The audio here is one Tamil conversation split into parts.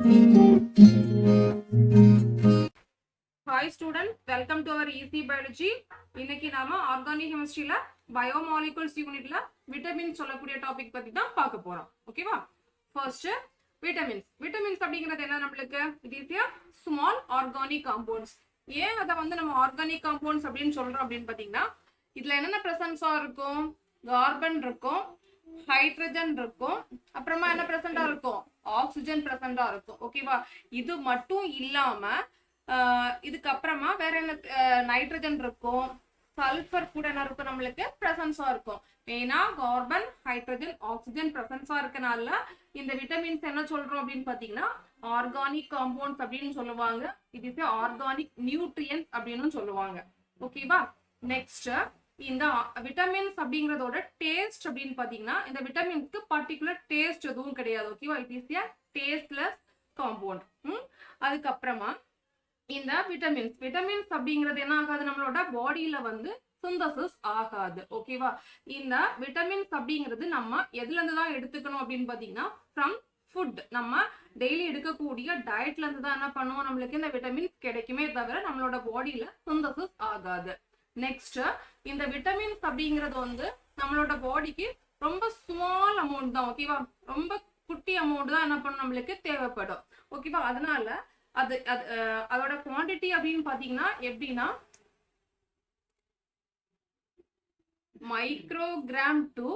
Hi students, welcome to our EC Biology. இன்னைக்கு நாம ஆர்கானிக் கெமிஸ்ட்ரியில பயோமாலிகுல்ஸ் யூனிட்ல விட்டமின் சொல்லக்கூடிய டாபிக் பத்தி தான் பார்க்க போறோம். ஓகேவா? First vitamins. விட்டமின்ஸ் அப்படிங்கிறது என்ன நம்மளுக்கு? It is a small organic compounds. ஏன் அத வந்து நம்ம ஆர்கானிக் காம்பவுண்ட்ஸ் அப்படின்னு சொல்றோம் அப்படின்னு பாத்தீங்கன்னா இதுல என்னென்ன பிரசன்ஸா இருக்கும்? கார்பன் இருக்கும், ஹைட்ரஜன் இருக்கும், அப்புறமா என்ன பிரசண்டா இருக்கும்? ஆக்சிஜன் பிரசண்டா இருக்கும். ஓகேவா? இது மட்டும் இல்லாம இதுக்கு அப்புறமா வேற என்ன நைட்ரஜன் இருக்கும், சல்ஃபர் கூட என்ன இருக்கும் நம்மளுக்கு பிரசன்ஸா இருக்கும். மெயினா கார்பன், ஹைட்ரஜன், ஆக்சிஜன் பிரசன்ஸா இருக்கனால இந்த விட்டமின்ஸ் என்ன சொல்றோம் அப்படின்னு பாத்தீங்கன்னா ஆர்கானிக் காம்பவுண்ட்ஸ் அப்படின்னு சொல்லுவாங்க. இட் இஸ் ஆர்கானிக் நியூட்ரியன்ஸ் அப்படின்னு சொல்லுவாங்க. ஓகேவா? நெக்ஸ்ட் இந்த விட்டமின்ஸ் அப்படிங்கறதோட டேஸ்ட் அப்படின்னு பாத்தீங்கன்னா இந்த விட்டமின்ஸ்க்கு பர்டிகுலர் டேஸ்ட் எதுவும் கிடையாது. ஓகேவா? It is a tasteless compound. அதுக்கப்புறமா இந்த விட்டமின்ஸ் அப்படிங்கிறது என்ன ஆகாது, நம்மளோட பாடியில வந்து சிந்தசிஸ் ஆகாது. ஓகேவா? இந்த விட்டமின்ஸ் அப்படிங்கிறது நம்ம எதுல இருந்து தான் எடுத்துக்கணும் அப்படின்னு பாத்தீங்கன்னா ஃப்ரம் ஃபுட். நம்ம டெய்லி எடுக்கக்கூடிய டயட்ல இருந்து தான் என்ன பண்ணுவோம், நம்மளுக்கு இந்த விட்டமின்ஸ் கிடைக்குமே தவிர நம்மளோட பாடியில சிந்தசிஸ் ஆகாது. நெக்ஸ்ட் இந்த விட்டமின்ஸ் அப்படிங்கிறது வந்து நம்மளோட பாடிக்கு ரொம்ப ஸ்மால் அமௌண்ட் தான். ஓகேவா? ரொம்ப குட்டி அமௌண்ட் தான் என்ன பண்ணும் நம்மளுக்கு தேவைப்படும். ஓகேவா? அதனால அதோட குவாண்டிட்டி அப்படின்னு பாத்தீங்கன்னா எப்படின்னா microgram to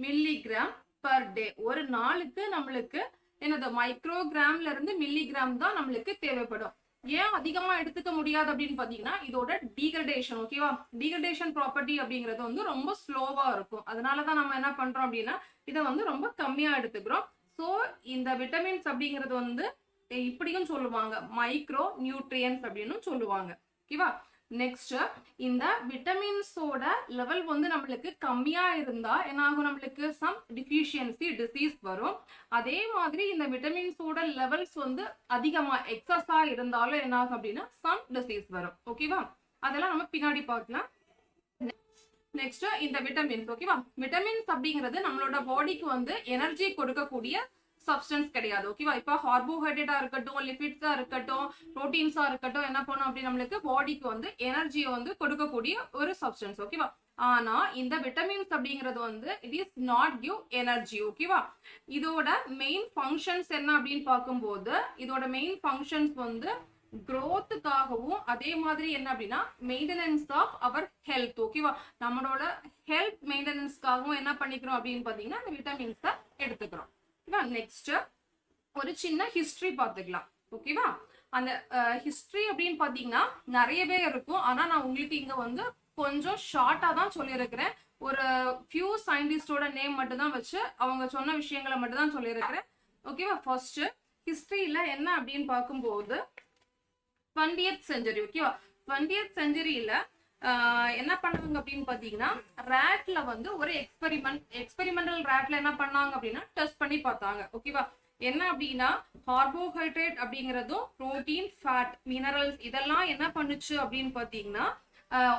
milligram per day. ஒரு நாளுக்கு நம்மளுக்கு என்னது மைக்ரோகிராம்ல இருந்து மில்லிகிராம் தான் நம்மளுக்கு தேவைப்படும். ஏன் அதிகமா எடுத்துக்க முடியாது அப்படின்னு பாத்தீங்கன்னா இதோட டீக்ரடேஷன். ஓகேவா? டீக்ரடேஷன் ப்ராப்பர்ட்டி அப்படிங்கிறது வந்து ரொம்ப ஸ்லோவா இருக்கும். அதனாலதான் நம்ம என்ன பண்றோம் அப்படின்னா இதை வந்து ரொம்ப கம்மியா எடுத்துக்கிறோம். ஸோ இந்த விட்டமின்ஸ் அப்படிங்கிறது வந்து இப்படியும் சொல்லுவாங்க மைக்ரோ நியூட்ரியன்ஸ் அப்படின்னு சொல்லுவாங்க. ஓகேவா? நெக்ஸ்ட் இந்த விட்டமின்ஸோட லெவல் வந்து நம்மளுக்கு கம்மியா இருந்தா என்ன ஆகும், நம்மளுக்கு சம் டிஃபிஷியன்சி டிசீஸ் வரும். அதே மாதிரி இந்த விட்டமின்ஸோட லெவல்ஸ் வந்து அதிகமா எக்ஸஸா இருந்தாலும் என்ன ஆகும் அப்படின்னா சம் டிசீஸ் வரும். ஓகேவா? அதெல்லாம் நம்ம பின்னாடி பார்க்கலாம். நெக்ஸ்ட் இந்த விட்டமின்ஸ். ஓகேவா? விட்டமின்ஸ் அப்படிங்கிறது நம்மளோட பாடிக்கு வந்து எனர்ஜி கொடுக்கக்கூடிய சப்ஸ்டன்ஸ் கிடையாது. ஓகேவா? இப்போ கார்போஹைட்ரேட்டா இருக்கட்டும், லிபிட்ஸா இருக்கட்டும், புரோட்டீன்ஸா இருக்கட்டும் என்ன பண்ணும் அப்படி நம்மளுக்கு பாடிக்கு வந்து எனர்ஜியை வந்து கொடுக்கக்கூடிய ஒரு சப்ஸ்டன்ஸ். ஓகேவா? ஆனா இந்த விட்டமின்ஸ் அப்படிங்கிறது வந்து it is not give energy. ஓகேவா? இதோட மெயின் ஃபங்க்ஷன்ஸ் என்ன அப்படின்னு பார்க்கும்போது இதோட மெயின் ஃபங்க்ஷன்ஸ் வந்து growthக்காகவும் அதே மாதிரி என்ன அப்படின்னா மெயின்டெனன்ஸ் ஆஃப் அவர் ஹெல்த். ஓகேவா? நம்மளோட ஹெல்த் மெயின்டெனன்ஸ்க்காகவும் என்ன பண்ணிக்கிறோம் அப்படின்னு பாத்தீங்கன்னா இந்த விட்டமின்ஸை எடுத்துக்கிறோம். நெக்ஸ்ட் ஒரு சின்ன ஹிஸ்டரி பார்த்துக்கலாம். ஓகேவா? அந்த ஹிஸ்டரி அப்படின்னு பாத்தீங்கன்னா நிறையவே இருக்கும். ஆனா நான் உங்களுக்கு இங்க வந்து கொஞ்சம் ஷார்ட்டா தான் சொல்லியிருக்கிறேன். ஒரு ஃபியூ சயின்டிஸ்டோட நேம் மட்டும் தான் வச்சு அவங்க சொன்ன விஷயங்களை மட்டும் தான் சொல்லியிருக்கிறேன். ஓகேவா? ஃபர்ஸ்ட் ஹிஸ்டரியில என்ன அப்படின்னு பார்க்கும்போது 20th செஞ்சுரி. ஓகேவா? 20th செஞ்சுரியில என்ன பண்ணாங்க அப்படின்னு பாத்தீங்கன்னா ரேட்ல வந்து ஒரு எக்ஸ்பெரிமெண்டல் ரேட்ல என்ன பண்ணாங்க அப்படின்னா டெஸ்ட் பண்ணி பார்த்தாங்க. ஓகேவா? என்ன அப்படின்னா கார்போஹைட்ரேட் அப்படிங்கறதும் புரோட்டீன், ஃபேட், மினரல்ஸ் இதெல்லாம் என்ன பண்ணுச்சு அப்படின்னு பாத்தீங்கன்னா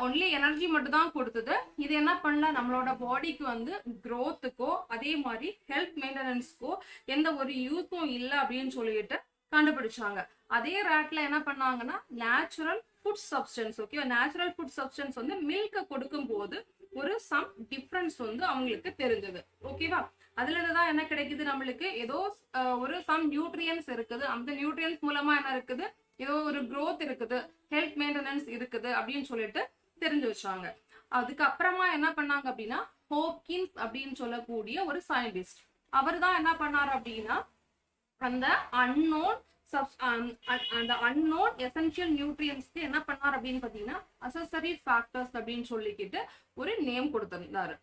ஒன்லி எனர்ஜி மட்டும் தான் கொடுத்தது. இது என்ன பண்ணல நம்மளோட பாடிக்கு வந்து growthக்கோ அதே மாதிரி ஹெல்த் மெயின்டெனன்ஸ்க்கோ எந்த ஒரு யூஸும் இல்லை அப்படின்னு சொல்லிட்டு கண்டுபிடிச்சாங்க. அதே ரேட்ல என்ன பண்ணாங்கன்னா நேச்சுரல் ஃபுட் சப்ஸ்டன்ஸ். ஓகேவா? நேச்சுரல் ஃபுட் சப்ஸ்டன்ஸ் வந்து மில்க கொடுக்கும் போது ஒரு சம் டிஃபரன்ஸ் வந்து அவங்களுக்கு தெரிஞ்சது. ஓகேவா? அதுல இருந்துதான் என்ன கிடைக்குது, நம்மளுக்கு ஏதோ ஒரு சம் நியூட்ரியன்ஸ் இருக்குது. அந்த நியூட்ரியன்ஸ் மூலமா என்ன இருக்குது, ஏதோ ஒரு growth இருக்குது, ஹெல்த் மெயின்டெனன்ஸ் இருக்குது அப்படின்னு சொல்லிட்டு தெரிஞ்சு வச்சாங்க. அதுக்கப்புறமா என்ன பண்ணாங்க அப்படின்னா ஹோப்கின்ஸ் அப்படின்னு சொல்லக்கூடிய ஒரு சயின்டிஸ்ட் அவர் தான் என்ன பண்ணாரு அப்படின்னா அந்த அன்னோன் எசென்ஷியல் நியூட்ரியன்ஸ்க்கு என்ன பண்ணார் அப்படின்னு பாத்தீங்கன்னா அசசரி ஃபேக்டர்ஸ் அப்படின்னு சொல்லிக்கிட்டு ஒரு நேம் கொடுத்திருந்தாரு.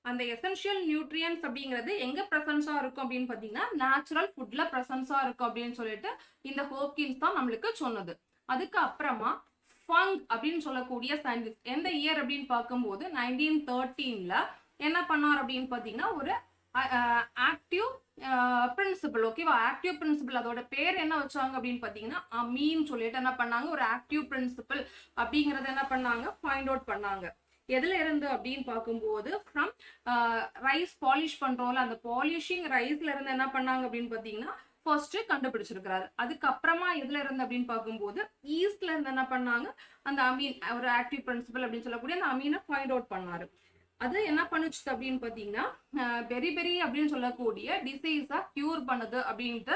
அந்த எசென்ஷியல் நியூட்ரியன்ஸ் அப்படிங்கிறது எங்க பிரசன்ஸா இருக்கும் அப்படின்னு பாத்தீங்கன்னா நேச்சுரல் ஃபுட்ல பிரசன்ஸா இருக்கும் அப்படின்னு சொல்லிட்டு இந்த ஹோப்கின்ஸ் தான் நம்மளுக்கு சொன்னது. அதுக்கு அப்புறமா ஃபங் அப்படின்னு சொல்லக்கூடிய சயின்டிஸ்ட் எந்த இயர் அப்படின்னு பார்க்கும்போது 1913ல என்ன பண்ணார் அப்படின்னு பாத்தீங்கன்னா ஒரு ஆக்டிவ் பிரின்சிபல். ஓகேவா? ஆக்டிவ் பிரின்சிபல் அதோட பேர் என்ன வச்சாங்க அப்படின்னு பாத்தீங்கன்னா அமீன் சொல்லிட்டு என்ன பண்ணாங்க ஒரு ஆக்டிவ் பிரின்சிபல் அப்படிங்கறத என்ன பண்ணாங்க ஃபைண்ட் அவுட் பண்ணாங்க. எதுல இருந்து அப்படின்னு பார்க்கும்போது ஃப்ரம் ரைஸ் பாலிஷ் பண்றோம்ல அந்த பாலிஷிங் ரைஸ்ல இருந்து என்ன பண்ணாங்க அப்படின்னு பாத்தீங்கன்னா ஃபர்ஸ்ட் கண்டுபிடிச்சிருக்கிறாரு. அதுக்கப்புறமா எதுல இருந்து அப்படின்னு பார்க்கும்போது ஈஸ்ட்ல இருந்து என்ன பண்ணாங்க, அந்த அமீன் ஒரு ஆக்டிவ் பிரின்சிபல் அப்படின்னு சொல்லக்கூடிய அந்த அமீனை ஃபைண்ட் அவுட் பண்ணாரு. அது என்ன பண்ணுச்சு அப்படின்னு பாத்தீங்கன்னா பெரி அப்படின்னு சொல்லக்கூடிய டிசீஸா கியூர் பண்ணுது அப்படின்ட்டு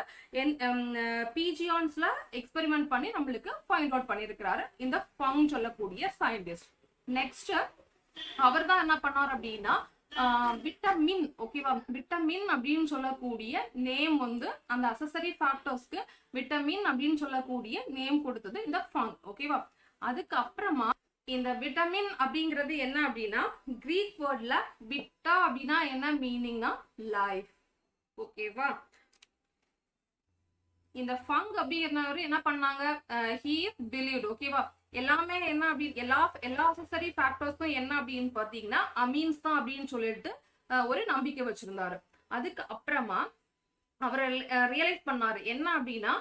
பிஜியான்ஸ்ல எக்ஸ்பெரிமெண்ட் பண்ணி நம்மளுக்கு ஃபைண்ட் அவுட் பண்ணிருக்கிறாரு இந்த ஃபங் சொல்லக்கூடிய சயின்டிஸ்ட். நெக்ஸ்ட் அவர் தான் என்ன பண்ணார் அப்படின்னா விட்டமின், ஓகேவா, விட்டமின் அப்படின்னு சொல்லக்கூடிய நேம் வந்து அந்த அசசரி ஃபேக்டர்ஸ்க்கு விட்டமின் அப்படின்னு சொல்லக்கூடிய நேம் கொடுத்தது இந்த ஃபங், ஓகேவா. அதுக்கப்புறமா இந்த விட்டமின் அப்படிங்கிறது என்ன அப்படின்னா கிரீக் வேர்ட்ல விட்டா அப்படின்னா என்ன மீனிங்னா லைஃப், ஓகேவா. இந்த ஃபங் அப்படிங்கிறவர் என்ன பண்ணாங்க, ஹி பிலீவ்ட், ஓகேவா. எல்லாமே என்ன அப்படி எல்லா அசசரி ஃபேக்டர்ஸும் என்ன அப்படின்னு பாத்தீங்கன்னா அமீன்ஸ் தான் அப்படின்னு சொல்லிட்டு ஒரு நம்பிக்கை வச்சிருந்தாரு. அதுக்கு அப்புறமா அவர் ரியலைஸ் பண்ணாரு என்ன அப்படின்னா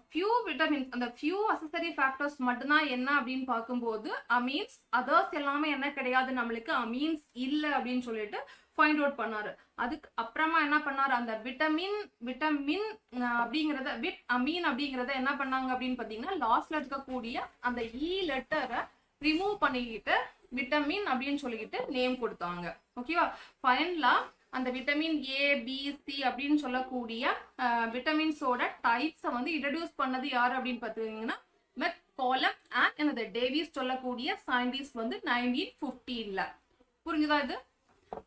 ஃபியூ விட்டமின்ஸ், அந்த ஃபியூ அசசரி ஃபேக்டர்ஸ் மட்டும்தான் என்ன அப்படின்னு பார்க்கும்போது அமீன்ஸ், அதர்ஸ் எல்லாமே என்ன கிடையாது, நம்மளுக்கு அமீன்ஸ் இல்லை அப்படின்னு சொல்லிட்டு ஃபைண்ட் அவுட் பண்ணாரு. அதுக்கு அப்புறமா என்ன பண்ணாரு, அந்த விட்டமின் அப்படிங்கறத விட் அமீன் அப்படிங்கறத என்ன பண்ணாங்க அப்படின்னு பாத்தீங்கன்னா லாஸ்ட்ல இருக்கக்கூடிய அந்த இ லெட்டரை ரிமூவ் பண்ணிக்கிட்டு விட்டமின் அப்படின்னு சொல்லிக்கிட்டு நேம் கொடுத்தாங்க, ஓகேவா. ஃபைனலா அந்த விட்டமின் ஏ பி சி அப்படின்னு சொல்லக்கூடிய விட்டமின்ஸோட டைப்ஸை வந்து இன்ட்ரடியூஸ் பண்ணது யாரு அப்படின்னு பாத்தீங்கன்னா மெக்காலம் அண்ட் டேவிஸ் சொல்லக்கூடிய சயின்டிஸ்ட் வந்து 1915ல. புரிஞ்சுதா இது?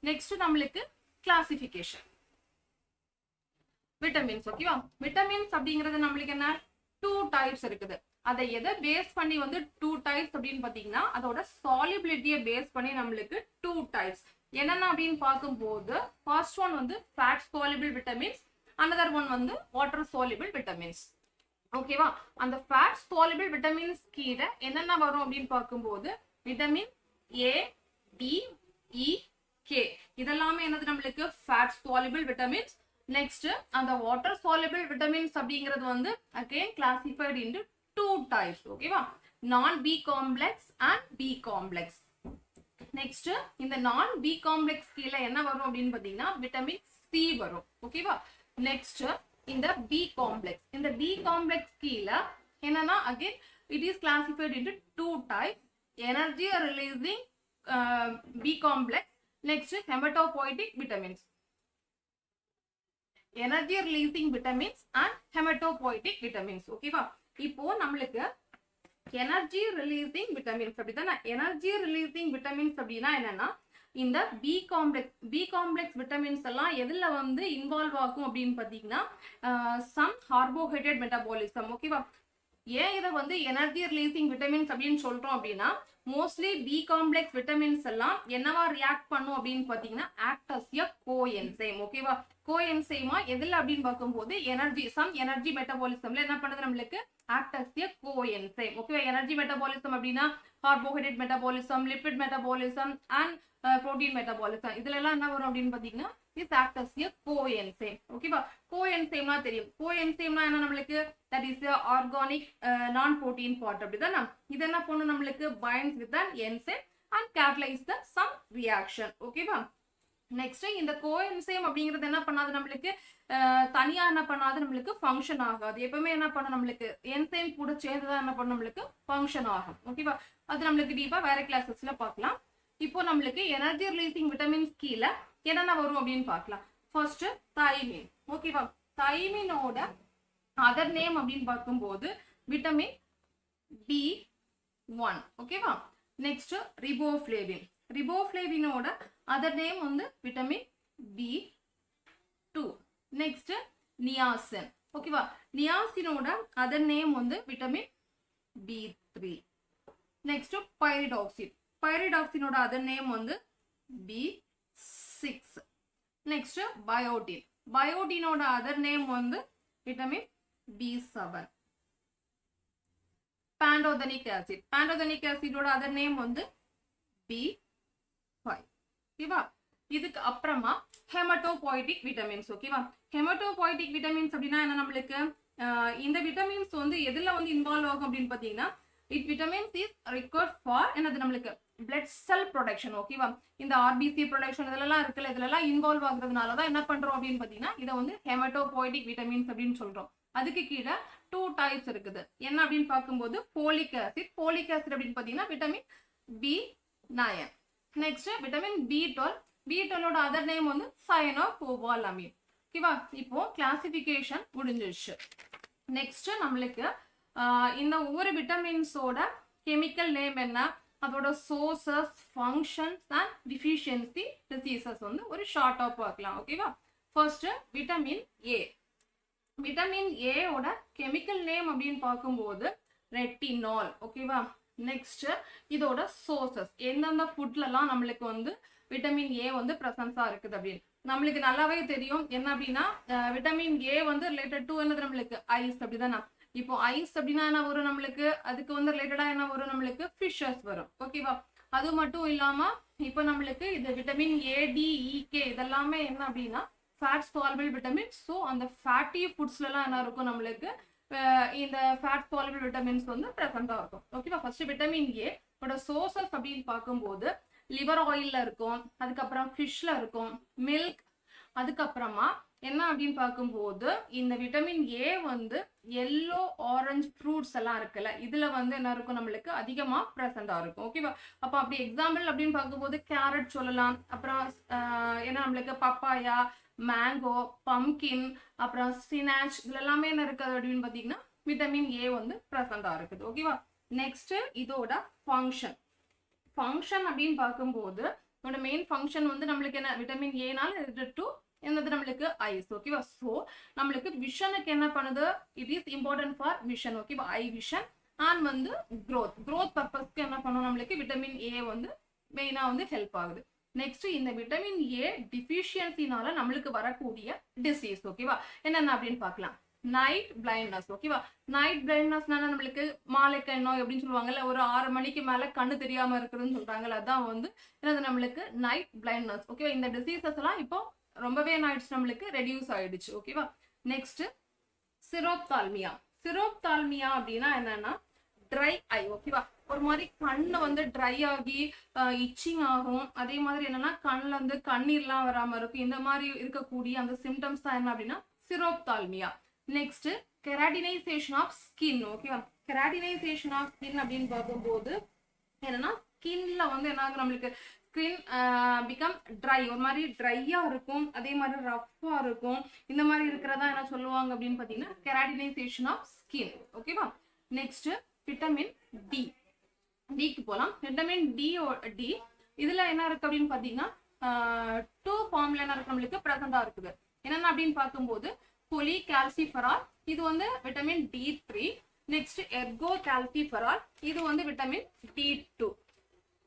நெக்ஸ்ட் நம்மளுக்கு கிளாசிபிகேஷன் விட்டமின்ஸ், ஓகேவா. விட்டமின்ஸ் அப்படிங்கிறது நம்மளுக்கு என்ன 2 டைப்ஸ் இருக்குது. அதை எதை பேஸ் பண்ணி வந்து 2 டைப்ஸ் அப்படின்னு பாத்தீங்கன்னா அதோட சாலிபிலிட்டியை பேஸ் பண்ணி நம்மளுக்கு 2 டைப்ஸ் என்னென்ன அப்படின்னு பார்க்கும்போது ஃபர்ஸ்ட் ஒன் வந்து fat soluble vitamins, another one வந்து வாட்டர் சாலிபிள் விட்டமின்ஸ், ஓகேவா. அந்த ஃபேட் சாலிபிள் விட்டமின்ஸ் கீழே என்னென்ன வரும் அப்படின்னு பார்க்கும்போது vitamin A D E K இதெல்லாமே என்னது நம்மளுக்கு ஃபேட் சாலிபிள் விட்டமின்ஸ். நெக்ஸ்ட் அந்த வாட்டர் சாலிபிள் விட்டமின்ஸ் அப்படிங்கிறது வந்து அகைன் கிளாசிஃபைட் இன்டு 2 டைப்ஸ், ஓகேவா. Non B complex and B complex. Next இந்த நான் பி காம்ப்ளெக்ஸ் கீழே என்ன வரும் அப்படின்னு பாத்தீங்கன்னா விட்டமின் சி வரும், ஓகேவா. நெக்ஸ்ட் இந்த பி காம்ப்ளெக்ஸ், இந்த பி காம்ப்ளெக்ஸ் கீழே என்னன்னா again it is classified into 2 types, energy releasing B complex, next haematopoietic vitamins, energy releasing vitamins and haematopoietic vitamins, ஓகேவா. இப்போ நம்மளுக்கு எனர்ஜி ரிலீசிங் விட்டமின்ஸ் அப்படின்னா எனர்ஜி ரிலீசிங் விட்டமின்ஸ் அப்படின்னா என்னன்னா இந்த பி காம்ப்ளெக்ஸ் விட்டமின்ஸ் எல்லாம் எதுல வந்து இன்வால்வ் ஆகும் அப்படின்னு பாத்தீங்கன்னா சம் கார்போஹைட்ரேட் மெட்டபாலிசம், ஓகேவா. ஏன் இதை வந்து எனர்ஜி ரிலீசிங் விட்டமின்ஸ் அப்படின்னு சொல்றோம் அப்படின்னா மோஸ்ட்லி பி காம்ப்ளெக்ஸ் விட்டமின்ஸ் எல்லாம் என்னவா ரியாக்ட் பண்ணும் அப்படின்னு பாத்தீங்கன்னா ஆக்ட் அஸ் எ கோஎன்சைம், ஓகேவா. கோஎன்சைமா எதுல அப்படின்னு பார்க்கும்போது எனர்ஜி மெட்டபாலிசம்ல என்ன பண்ணுது நம்மளுக்கு ஆக்ட் அஸ் எ கோஎன்சைம், ஓகேவா. எனர்ஜி மெட்டபாலிசம் அப்படின்னா carbohydrate metabolism, lipid metabolism and protein metabolism இதுல எல்லாம் என்ன வரும் அப்படின்னு பாத்தீங்கன்னா is act as a coenzyme, ஓகேவா. கோஎன்சைம்னா தெரியும், கோஎன்சைம்னா என்ன நம்மளுக்கு that is organic non protein part அப்படிதானே. இது என்ன பண்ணும் நம்மளுக்கு binds with an enzyme and catalyze the some reaction, ஓகேவா. நெக்ஸ்ட் இந்த கோஎன்சைம் அப்படிங்கிறது என்ன பண்ணாது நம்மளுக்கு தனியா என்ன பண்ணாது நம்மளுக்கு ஃபங்க்ஷன் ஆகாது. எப்பவுமே என்ன பண்ணும் நம்மளுக்கு என்சைம் கூட சேர்ந்துதான் என்ன பண்ணும் நம்மளுக்கு ஃபங்க்ஷன் ஆகும், ஓகேவா. அது நம்மளுக்கு டீப்பா வேற கிளாஸஸ்ல பார்க்கலாம். இப்போ நம்மளுக்கு எனர்ஜி ரிலீசிங் விட்டமின்ஸ் கீழே என்னென்ன வரும் அப்படின்னு பார்க்கலாம். ஃபர்ஸ்ட் தைமின், ஓகேவா. தைமினோட அதர் நேம் அப்படின்னு பார்க்கும்போது விட்டமின் B1, ஓகேவா. நெக்ஸ்ட் ரிபோஃப்ளேவினோட அதர் நேம் வந்து விட்டமின் B2. நெக்ஸ்ட் நியாசின், ஓகேவா. நியாசினோட அதர் நேம் வந்து விட்டமின் B3. நெக்ஸ்ட் பைரிடாக்சினோட அதர் நேம் வந்து B6. நெக்ஸ்ட் பயோட்டினோட அதர் நேம் வந்து விட்டமின் B7. பேண்டோதனிக் ஆசிடோட அதர் நேம் வந்து B5, ஓகேவா. இதுக்கு அப்புறமா ஹெமட்டோபோய்டிக் விட்டமின்ஸ், ஓகேவா. ஹெமட்டோபோய்டிக் விட்டமின்ஸ் அப்படின்னா என்ன நம்மளுக்கு இந்த விட்டமின்ஸ் வந்து எதுல வந்து இன்வால்வ் ஆகும் அப்படின்னு பாத்தீங்கன்னா விட்டமின்ஸ் இஸ் ரிக்வயர்ட் ஃபார் என்னது நம்மளுக்கு பிளட் செல் ப்ரொடக்ஷன். ஓகேவா, இந்த ஆர்பிசி ப்ரொடக்ஷன் இதெல்லாம் இருக்குல்ல, இதெல்லாம் இன்வால்வ் ஆகுறதுனால தான் என்ன பண்றோம் அப்படின்னு பாத்தீங்கன்னா இதை வந்து ஹெமட்டோபோய்டிக் விட்டமின்ஸ் அப்படின்னு சொல்றோம். அதுக்கு கீழே 2 டைப்ஸ் இருக்குது. என்ன அப்படின்னு பார்க்கும்போது ஃபோலிக் ஆசிட். ஃபோலிக் ஆசிட் அப்படின்னு பாத்தீங்கன்னா vitamin B9. Next vitamin B12. B12ஓட அதர் நேம் வந்து சயனோகோபாலமைன். ஓகேவா, இப்போ கிளாசிபிகேஷன் முடிஞ்சிருச்சு. நெக்ஸ்ட் நம்மளுக்கு இந்த ஒவ்வொரு விட்டமின்ஸோட கெமிக்கல் நேம் என்ன, அதோட sources, functions and deficiency diseases வந்து ஒரு ஷார்ட்டா பார்க்கலாம். ஓகேவா, ஃபர்ஸ்ட் விட்டமின் ஏ. விட்டமின் ஏயோட கெமிக்கல் நேம் அப்படின்னு பார்க்கும்போது ரெட்டினால். ஓகேவா, நெக்ஸ்ட் இதோட சோர்சஸ், எந்தெந்த ஃபுட்லலாம் நம்மளுக்கு வந்து விட்டமின் ஏ வந்து ப்ரெசன்ஸா இருக்குது அப்படின்னு நம்மளுக்கு நல்லாவே தெரியும். என்ன அப்படின்னா விட்டமின் ஏ வந்து ரிலேட்டட் டு என்னது நம்மளுக்கு ஐஸ் அப்படிதானே. இப்போ ஐஸ் அப்படின்னா என்ன வரும் நம்மளுக்கு, அதுக்கு வந்து ரிலேட்டடா என்ன வரும் நம்மளுக்கு ஃபிஷஸ் வரும். ஓகேவா, அது மட்டும் இல்லாம இப்போ நம்மளுக்கு இது விட்டமின் ADEK இதெல்லாமே என்ன அப்படின்னா ஃபேட் சால்பிள் விட்டமின். ஸோ அந்த ஃபேட்டி ஃபுட்ஸ்லாம் என்ன இருக்கும் நம்மளுக்கு இந்த ஃபேட் சால்பிள் விட்டமின்ஸ் வந்து ப்ரெசென்டா இருக்கும். ஓகேவா, ஃபர்ஸ்ட் விட்டமின் ஏ ஓட சோர்சஸ் அப்படின்னு பார்க்கும்போது லிவர் ஆயில்ல இருக்கும், அதுக்கப்புறம் ஃபிஷ்ல இருக்கும், மில்க், அதுக்கப்புறமா என்ன அப்படின்னு பார்க்கும்போது இந்த விட்டமின் ஏ வந்து எல்லோ ஆரஞ்சு ஃப்ரூட்ஸ் எல்லாம் இருக்குல்ல, இதுல வந்து என்ன இருக்கும் நம்மளுக்கு அதிகமா ப்ரெசென்டா இருக்கும். ஓகேவா, அப்ப அப்படி எக்ஸாம்பிள் அப்படின்னு பார்க்கும்போது கேரட் சொல்லலாம், அப்புறம் என்ன நம்மளுக்கு பப்பாயா, மேங்கோ, பம்கின், அப்புறம் ஸ்பினாச், இதுல எல்லாமே என்ன இருக்குது அப்படின்னு பாத்தீங்கன்னா விட்டமின் ஏ வந்து ப்ரெசென்டா இருக்குது. ஓகேவா, நெக்ஸ்ட் இதோட ஃபங்க்ஷன். ஃபங்க்ஷன் அப்படின்னு பார்க்கும்போது இதோட மெயின் ஃபங்க்ஷன் வந்து நம்மளுக்கு என்ன, விட்டமின் ஏனால ரிலேட்டட் டு என்னது நம்மளுக்கு ஐஸ். ஓகேவா, ஸோ நம்மளுக்கு விஷனுக்கு என்ன பண்ணுது, it is important for vision. ஓகேவா, ஐ விஷன் அண்ட் வந்து க்ரோத் பர்பஸ்க்கு என்ன பண்ணும் நம்மளுக்கு விட்டமின் ஏ வந்து மெயினா வந்து ஹெல்ப் ஆகுது. நெக்ஸ்ட் இந்த விட்டமின் ஏ டிஃபிஷியன்சினால நம்மளுக்கு வரக்கூடிய டிசீஸ். ஓகேவா, என்னென்ன அப்படின்னு பார்க்கலாம். Night blindness. ஓகேவா, நைட் பிளைண்ட்னஸ்னா நம்மளுக்கு மாலை கண் நோய் அப்படின்னு சொல்லுவாங்கல்ல, ஒரு 6 மணிக்கு மேல கண்ணு தெரியாம இருக்குதுன்னு சொல்றாங்கல்ல, அதான் வந்து என்னது நம்மளுக்கு நைட் பிளைண்ட்னஸ். ஓகேவா, இந்த டிசீசஸ் எல்லாம் இப்போ ரொம்பவே என்ன ஆயிடுச்சு நம்மளுக்கு ரெடியூஸ் ஆயிடுச்சு. ஓகேவா, நெக்ஸ்ட் சிரோப்தால்மியா. சிரோப்தால்மியா அப்படின்னா என்னன்னா ட்ரை ஐ. ஓகேவா, ஒரு மாதிரி கண்ணு வந்து ட்ரை ஆகி இச்சிங் ஆகும். அதே மாதிரி என்னன்னா கண்ணுல இருந்து கண்ணீர்லாம் வராம இருக்கும். இந்த மாதிரி இருக்கக்கூடிய அந்த சிம்டம்ஸ் தான் என்ன அப்படின்னா xerophthalmia. Next keratinisation of skin. ஓகேவா, கெராட்டினைசேஷன் ஆஃப் ஸ்கின் அப்படின்னு பார்க்கும்போது என்னன்னா ஸ்கின்ல வந்து என்ன ஆகும் நம்மளுக்கு ஸ்கின் பிகம் ட்ரை, ஒரு மாதிரி ட்ரையா இருக்கும், அதே மாதிரி ரஃப்பா இருக்கும். இந்த மாதிரி இருக்கிறதா என்ன சொல்லுவாங்க அப்படின்னு பாத்தீங்கன்னா கெராட்டினைசேஷன் ஆஃப் ஸ்கின். ஓகேவா, நெக்ஸ்ட் விட்டமின் டி. டிக்கு போலாம். விட்டமின் டி இதுல என்ன இருக்கு அப்படின்னு பாத்தீங்கன்னா 2 ஃபார்ம்ல என்ன இருக்கு நம்மளுக்கு ப்ரெசென்டா இருக்குது. என்னென்ன அப்படின்னு பார்க்கும்போது பொலிகால்சிஃபெரால், இது வந்து விட்டமின் D3. நெக்ஸ்ட் எர்கோகால்சிஃபெரால், இது வந்து விட்டமின் D2.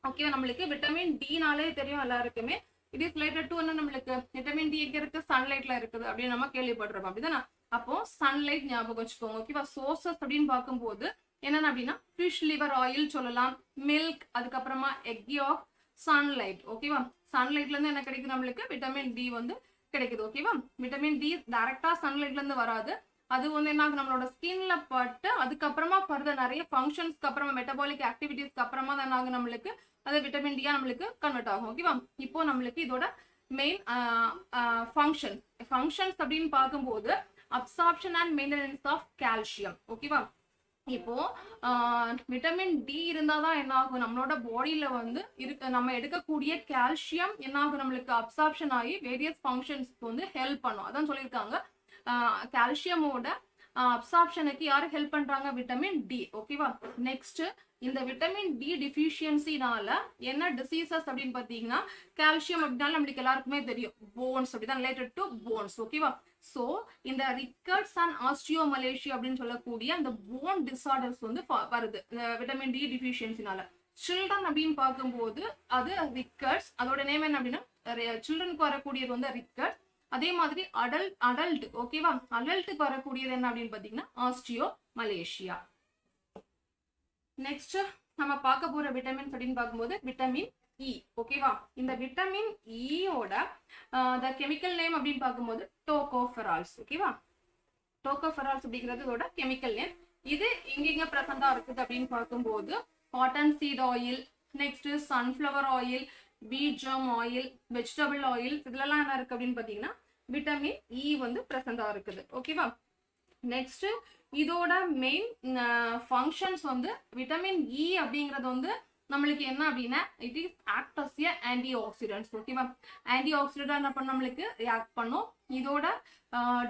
ஓகே, நம்மளுக்கு விட்டமின் டினாலே தெரியும் எல்லாருக்குமே, இட் இஸ் ரிலேட்டட் டு என்ன நம்மளுக்கு விட்டமின் டி எங்க இருக்கு, சன்லைட்ல இருக்குது அப்படின்னு நம்ம கேள்விப்படுறோம் அப்படிதானே. அப்போ சன்லைட் ஞாபகம் வச்சுக்கோங்க. ஓகேவா, சோர்சஸ் அப்படின்னு பார்க்கும்போது என்னென்ன அப்படின்னா ஃபிஷ் லிவர் ஆயில் சொல்லலாம், மில்க், அதுக்கப்புறமா எக் யாக், சன்லைட். ஓகேவா, சன்லைட்ல இருந்து என்ன கிடைக்குது நம்மளுக்கு விட்டமின் டி வந்து கிடைக்குது. ஓகேவா, விட்டமின் டி டைரக்டா சன்லைட்ல இருந்து வராது, அது வந்து என்ன நம்மளோட ஸ்கின்ல பட்டு அதுக்கப்புறமா ஃபர்தர் நிறைய ஃபங்க்ஷன்ஸ்க்கு அப்புறமா மெட்டபாலிக் ஆக்டிவிட்டிஸ்க்கு அப்புறமா தான் ஆகும் நம்மளுக்கு அது விட்டமின் டியா நம்மளுக்கு கன்வெர்ட் ஆகும். ஓகேவா, இப்போ நம்மளுக்கு இதோட மெயின் ஃபங்க்ஷன்ஸ் அப்படின்னு பார்க்கும்போது absorption and maintenance of calcium. ஓகேவா, இப்போ விட்டமின் டி இருந்தாதான் என்ன ஆகும் நம்மளோட பாடியில வந்து நம்ம எடுக்கக்கூடிய கால்சியம் என்ன ஆகும் நம்மளுக்கு அப்சார்ப்ஷன் ஆகி வேரியஸ் ஃபங்க்ஷன்ஸ்க்கு வந்து ஹெல்ப் பண்ணும். அதான் சொல்லியிருக்காங்க கால்சியமோட அப்சார்ப்ஷனுக்கு யாரு ஹெல்ப் பண்றாங்க, விட்டமின் டி. ஓகேவா, நெக்ஸ்ட் இந்த விட்டமின் டி டிஃபிஷியன்சினால என்ன டிசீசஸ் அப்படின்னு பாத்தீங்கன்னா கால்சியம் அப்படின்னால நம்மளுக்கு எல்லாருக்குமே தெரியும் போன்ஸ் அப்படிதான் ரிலேட்டட் டு போன்ஸ். ஓகேவா, சோ இந்த ரிக்கர்ட்ஸ் அண்ட் ஆஸ்டியோமலேசியா அப்படின்னு சொல்லக்கூடிய அந்த போன் டிசார்டர்ஸ் வந்து வருது இந்த விட்டமின் டி டிஃபிஷியன்சினால. சில்ட்ரன் அப்படின்னு பார்க்கும்போது அது ரிக்கர்ட்ஸ், அதோட நேம் என்ன அப்படின்னா சில்ட்ரனுக்கு வரக்கூடியது வந்து ரிக்கர்ட்ஸ். அதே மாதிரி அடல்ட். ஓகேவா, அடல்ட்டுக்கு வரக்கூடியது என்ன அப்படின்னு பாத்தீங்கன்னா ஆஸ்டியோமலேசியா. நெக்ஸ்ட் நம்ம பார்க்க போற விட்டமின்ஸ் அப்படின்னு பார்க்கும்போது விட்டமின் இ. ஓகேவா, இந்த விட்டமின் இயோட கெமிக்கல் நேம் அப்படின்னு பார்க்கும்போது டோகோஃபெரால்ஸ். ஓகேவா, டோகோஃபெரால்ஸ் அப்படிங்கிறது இதோட கெமிக்கல் நேம். இது எங்கெங்க பிரசண்டா இருக்குது அப்படின்னு பார்க்கும்போது cotton seed oil, next sunflower oil, wheat germ oil, vegetable oil, இதுலலாம் என்ன இருக்கு அப்படின்னு பாத்தீங்கன்னா விட்டமின் இ வந்து பிரசண்டா இருக்குது. ஓகேவா? நெக்ஸ்ட் இதோட மெயின் ஃபங்க்ஷன்ஸ் வந்து விட்டமின் இ அப்படிங்கிறது வந்து நம்மளுக்கு என்ன அப்படின்னா it is act as a antioxidants. ஓகேவா? ஆன்டி ஆக்சிடென்ட் என்ன பண்ண நம்மளுக்கு ரியாக்ட் பண்ணும். இதோட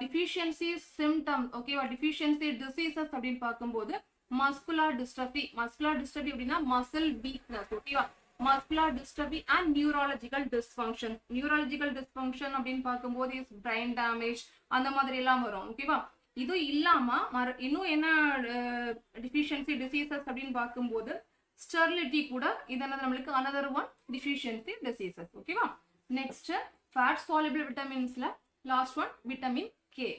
டிஃபிஷியன்சி சிம்டம், ஓகேவா, டிஃபிஷியன்சி டிசீசஸ் அப்படின்னு பார்க்கும்போது மஸ்குலர் டிஸ்ட்ரபி. மஸ்குலர் டிஸ்ட்ரபி அப்படின்னா மசில் வீக்னஸ். ஓகேவா? Muscular dystrophy and neurological dysfunction. Neurological dysfunction அப்படின்னு பார்க்கும்போது இஸ் பிரைன் டேமேஜ் அந்த மாதிரி எல்லாம் வரும். ஓகேவா? இது இல்லாம இன்னும் என்ன டிஃபிஷியன்சி டிசீசஸ் அப்படின்னு பார்க்கும்போது ஸ்டெரிலிட்டி கூட இது நம்மளுக்கு another one deficiency diseases. ஓகேவா? நெக்ஸ்ட் ஃபேட் soluble விட்டமின்ஸ்ல லாஸ்ட் ஒன் விட்டமின் கே.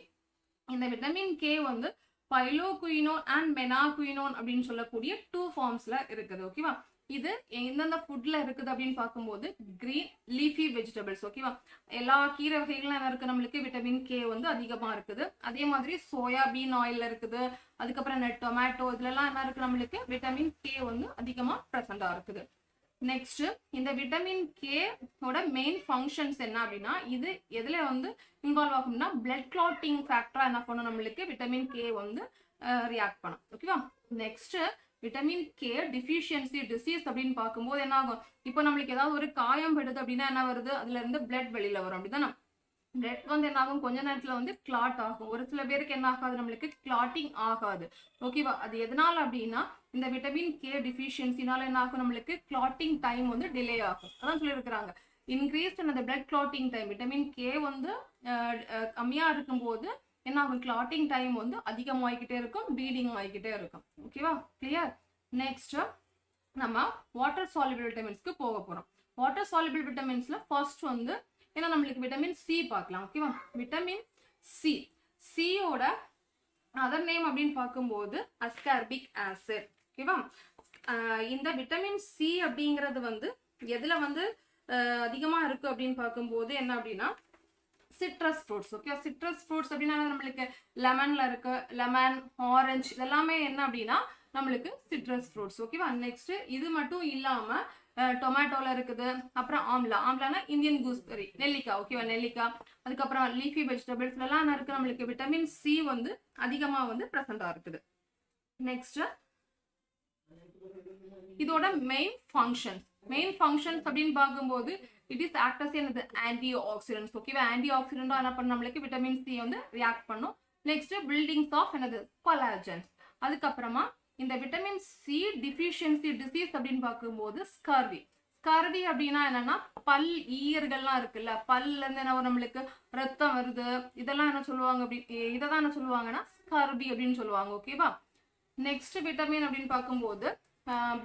இந்த விட்டமின் கே வந்து பைலோகுயினோன் அண்ட் மெனாகுயினோன் அப்படின்னு சொல்லக்கூடிய 2 ஃபார்ம்ஸ்ல இருக்குது. ஓகேவா? இது எந்தெந்த ஃபுட்ல இருக்குது அப்படின்னு பார்க்கும்போது கிரீன் லீஃபி வெஜிடபிள்ஸ். ஓகேவா? எல்லா கீரை வகைகளும் என்ன இருக்கு நம்மளுக்கு விட்டமின் கே வந்து அதிகமா இருக்குது. அதே மாதிரி சோயாபீன் ஆயில் இருக்குது. அதுக்கப்புறம் டொமேட்டோ இதுலலாம் என்ன இருக்கு நம்மளுக்கு விட்டமின் கே வந்து அதிகமா பிரசண்டா இருக்குது. நெக்ஸ்ட் இந்த விட்டமின் கே ஓட மெயின் ஃபங்க்ஷன்ஸ் என்ன அப்படின்னா இது எதுல வந்து இன்வால்வ் ஆகும்னா பிளட் கிளாட்டிங் ஃபேக்டரா என்ன பண்ணும் நம்மளுக்கு விட்டமின் கே வந்து ரியாக்ட் பண்ணும். ஓகேவா? Next vitamin K deficiency disease அப்படின்னு பார்க்கும்போது என்ன ஆகும், இப்போ நம்மளுக்கு ஏதாவது ஒரு காயம் படுது அப்படின்னா என்ன வருது, அதுல இருந்து பிளட் வெளியில வரும். அப்படிதானே? பிளட் வந்து என்ன ஆகும், கொஞ்ச நேரத்துல வந்து கிளாட் ஆகும். ஒரு சில பேருக்கு என்ன ஆகாது, நம்மளுக்கு கிளாட்டிங் ஆகாது. ஓகேவா? அது எதனால அப்படின்னா இந்த விட்டமின் கே டிஃபிஷியன்சினால என்ன ஆகும், நம்மளுக்கு கிளாட்டிங் டைம் வந்து டிலே ஆகும். அதான் சொல்லியிருக்கிறாங்க இன்க்ரீஸ்ட் அந்த blood clotting time. Vitamin K வந்து கம்மியா இருக்கும்போது என்ன ஆகும், கிளாட்டிங் டைம் வந்து அதிகமாகிக்கிட்டே இருக்கும், ப்ளீடிங் ஆகிக்கிட்டே இருக்கும். ஓகேவா? கிளியர்? நெக்ஸ்ட் நம்ம வாட்டர் சால்யுபிள் விட்டமின்ஸ்க்கு போக போறோம். வாட்டர் சால்யுபிள் விட்டமின்ஸ்ல ஃபர்ஸ்ட் வந்து ஏன்னா நம்மளுக்கு விட்டமின் சி பார்க்கலாம். ஓகேவா? விட்டமின் சி, சியோட அதர் நேம் அப்படின்னு பார்க்கும்போது அஸ்கார்பிக் ஆசிட். ஓகேவா? இந்த விட்டமின் சி அப்படிங்கிறது வந்து எதுல வந்து அதிகமா இருக்கு அப்படின்னு பார்க்கும்போது என்ன அப்படின்னா citrus fruits. Okay, citrus fruits அப்படின்னா நம்மளுக்கு லெமன்ல இருக்கு, லெமன், ஆரஞ்சு இதெல்லாமே என்ன அப்படின்னா நம்மளுக்கு சிட்ரஸ் ஃப்ரூட்ஸ். ஓகேவா? நெக்ஸ்ட் இது மட்டும் இல்லாம டொமேட்டோல இருக்குது. அப்புறம் ஆம்லானா இந்தியன் கூஸ்பெரி, நெல்லிக்காய். ஓகேவா? நெல்லிக்காய். அதுக்கப்புறம் லீஃபி வெஜிடபிள்ஸ் எல்லாம் என்ன இருக்கு நம்மளுக்கு விட்டமின் சி வந்து அதிகமா வந்து பிரசண்டா இருக்குது. நெக்ஸ்ட் இதோட மெயின் ஃபங்க்ஷன்ஸ் அப்படின்னு பார்க்கும்போது இட் இஸ் ஆக்ட் அஸ் என்னது ஆன்டி ஆக்சிடென்ட்ஸ். ஓகேவா? ஆன்டி ஆக்சிடென்ட் என்ன பண்ண நம்மளுக்கு விட்டமின் சி வந்து ரியாக்ட் பண்ணும். நெக்ஸ்ட் பில்டிங்ஸ் ஆஃப் என்னது கொலாஜன்ஸ். அதுக்கப்புறமா இந்த விட்டமின் சி டிஃபிஷியன்சி டிசீஸ் அப்படின்னு பார்க்கும்போது ஸ்கர்வி. ஸ்கர்வி அப்படின்னா என்னன்னா பல் ஈயர்கள்லாம் இருக்குல்ல, பல்ல இருந்து என்ன நம்மளுக்கு ரத்தம் வருது, இதெல்லாம் என்ன சொல்லுவாங்க இதைதான் என்ன சொல்லுவாங்கன்னா ஸ்கர்வி அப்படின்னு சொல்லுவாங்க. ஓகேவா? நெக்ஸ்ட் விட்டமின் அப்படின்னு பார்க்கும்போது